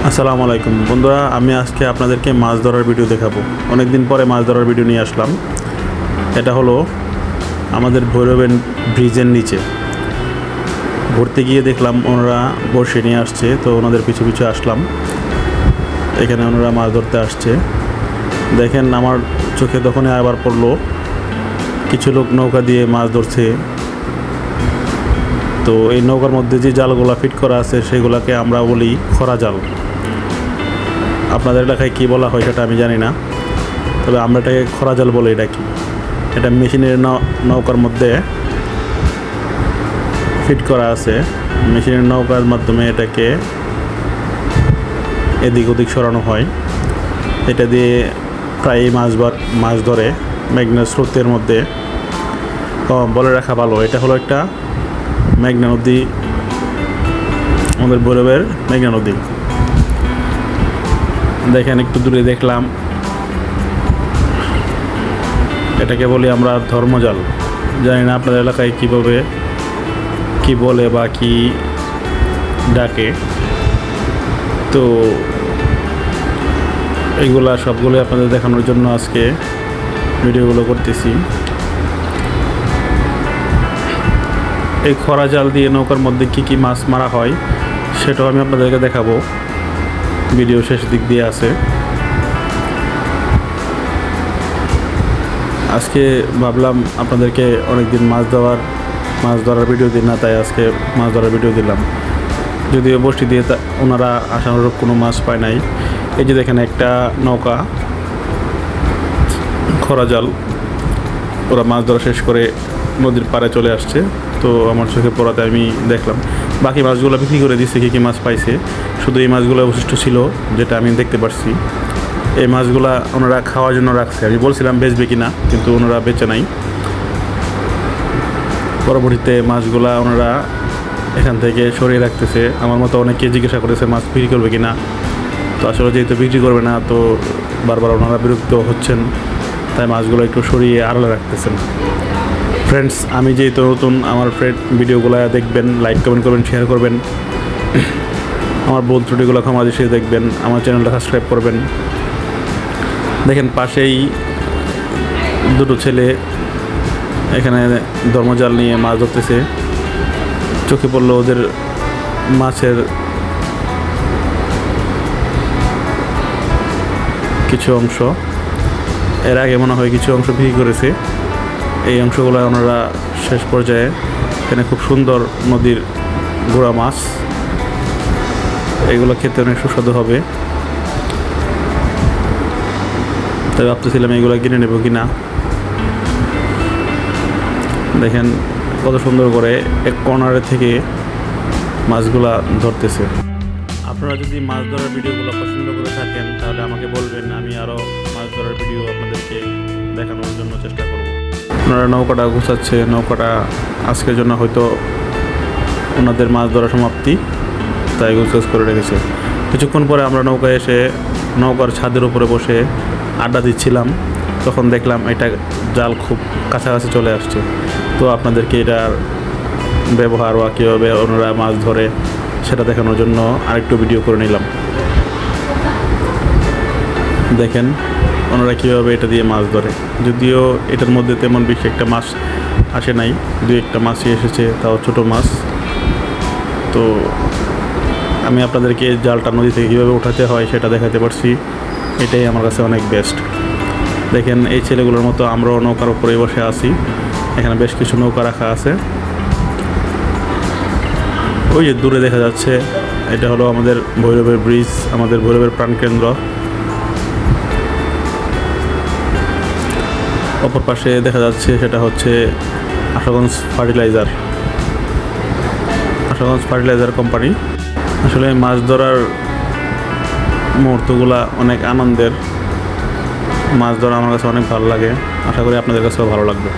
আসসালামু আলাইকুম বন্ধুরা, আমি আজকে আপনাদেরকে মাছ ধরার ভিডিও দেখাবো। অনেক দিন পরে মাছ ধরার ভিডিও নিয়ে আসলাম। এটা হলো আমাদের ভৈরবের ব্রিজের নিচে। ঘুরতে গিয়ে দেখলাম ওনারা বড়শি নিয়ে আসছে, তো ওনাদের পিছু পিছু আসলাম। এখানে ওনারা মাছ ধরতে আসছে। দেখেন, আমার চোখে তখনই আবার পড়লো কিছু লোক নৌকা দিয়ে মাছ ধরছে। তো এই নৌকার মধ্যে যে জালগুলা ফিট করা আছে সেগুলোকে আমরা বলি খরা জাল। আপনাদের এলাকায় কী বলা হয় সেটা আমি জানি না, তবে আমরা এটাকে খরা জাল বলে। এটা কি? এটা মেশিনের নৌকার মধ্যে ফিট করা আছে। মেশিনের নৌকার মাধ্যমে এটাকে এদিক ওদিক সরানো হয়। এটা দিয়ে প্রায় মাছ ধরে মেঘনা স্রোতের মধ্যে। বলে রাখা ভালো, এটা হলো একটা মেঘনা নদী, আমাদের ভৈরবের মেঘনা নদী। দেখেন, একটু দূরে দেখলাম, এটাকে বলি আমরা ধর্মজাল। জানি না আপনাদের এলাকায় কীভাবে কি বলে বা কি ডাকে। তো এইগুলা সবগুলো আপনাদের দেখানোর জন্য আজকে ভিডিওগুলো করতেছি। এই খরা জাল দিয়ে নৌকার মধ্যে কি কি মাছ মারা হয় সেটাও আমি আপনাদেরকে দেখাবো। ভিডিও শেষ দিক দিয়ে আছে। আজকে ভাবলাম আপনাদেরকে অনেকদিন মাছ ধরার ভিডিও দিন না, তাই আজকে মাছ ধরার ভিডিও দিলাম। যদিও বসি দিয়ে ওনারা আশানুরূপ কোনো মাছ পায় নাই। এই যে দেখেন, একটা নৌকা খরা জাল, ওরা মাছ ধরা শেষ করে নদীর পাড়ে চলে আসছে। তো আমার চোখে পড়াতে আমি দেখলাম। বাকি মাছগুলো বিক্রি করে দিচ্ছে, কী কী মাছ পাইছে। শুধু এই মাছগুলো অবশিষ্ট ছিল, যেটা আমি দেখতে পারছি। এই মাছগুলা ওনারা খাওয়ার জন্য রাখছে। আমি বলছিলাম বেচবে কিনা, কিন্তু ওনারা বেচে নাই। পরবর্তীতে মাছগুলা ওনারা এখান থেকে সরিয়ে রাখতেছে। আমার মতো অনেকে জিজ্ঞাসা করেছে মাছ বিক্রি করবে কিনা। তো আসলে যেহেতু বিক্রি করবে না, তো বারবার ওনারা বিরক্ত হচ্ছেন, তাই মাছগুলো একটু সরিয়ে আড়ালে রাখতেছেন। ফ্রেন্ডস, আমি যেহেতু নতুন, আমার ভিডিওগুলো দেখবেন, লাইক কমেন্ট করবেন, শেয়ার করবেন। আমার ভুল ত্রুটিগুলো ক্ষমা দৃষ্টিতে দেখবেন। আমার চ্যানেলটা সাবস্ক্রাইব করবেন। দেখেন, পাশেই দুটো ছেলে এখানে ধর্মজাল নিয়ে মাছ ধরতেছে। চোখে পড়লো ওদের মাছের কিছু অংশ। এর আগে মনে হয় কিছু অংশ বিক্রি করেছে। এই অংশগুলো ওনারা শেষ পর্যায়ে, এখানে খুব সুন্দর নদীর গোড়া মাছ, এগুলো খেতে অনেক সুস্বাদু হবে। তাই ভাবতেছিলাম এগুলো কিনে নেব কি না। দেখেন কত সুন্দর করে এক কর্নারে থেকে মাছগুলা ধরতেছে। আপনারা যদি মাছ ধরার ভিডিওগুলো পছন্দ করে থাকেন তাহলে আমাকে বলবেন, আমি আরও মাছ ধরার ভিডিও আপনাদেরকে দেখানোর জন্য চেষ্টা করব। ওনারা নৌকাটা গুছাচ্ছে। নৌকাটা আজকের জন্য হয়তো ওনাদের মাছ ধরা সমাপ্তি, তাই গুছগাছ করে রেখেছে। কিছুক্ষণ পরে আমরা নৌকায় এসে নৌকার ছাদের উপরে বসে আড্ডা দিচ্ছিলাম। তখন দেখলাম এটা জাল খুব কাছাকাছি চলে আসছে। তো আপনাদেরকে এটার ব্যবহার বা কীভাবে ওনারা মাছ ধরে সেটা দেখানোর জন্য আরেকটু ভিডিও করে নিলাম। দেখেন ওনারা কীভাবে এটা দিয়ে মাছ ধরে। যদিও এটার মধ্যে তেমন বেশি একটা মাছ আসে নাই, দু একটা মাছই এসেছে, তাও ছোটো মাছ। তো আমি আপনাদেরকে জালটা নদী থেকে কীভাবে উঠাতে হয় সেটা দেখাতে পারছি। এটাই আমার কাছে অনেক বেস্ট। দেখেন, এই ছেলেগুলোর মতো আমরাও নৌকার উপরে বসে আছি। এখানে বেশ কিছু নৌকা রাখা আছে। ওই যে দূরে দেখা যাচ্ছে, এটা হলো আমাদের ভৈরবের ব্রিজ, আমাদের ভৈরবের প্রাণকেন্দ্র। অপর পাশে দেখা যাচ্ছে সেটা হচ্ছে আশাগঞ্জ ফার্টিলাইজার কোম্পানি। আসলে মাছ ধরার মুহূর্তগুলা অনেক আনন্দের। মাছ ধরা আমার কাছে অনেক ভালো লাগে। আশা করি আপনাদের কাছেও ভালো লাগবে।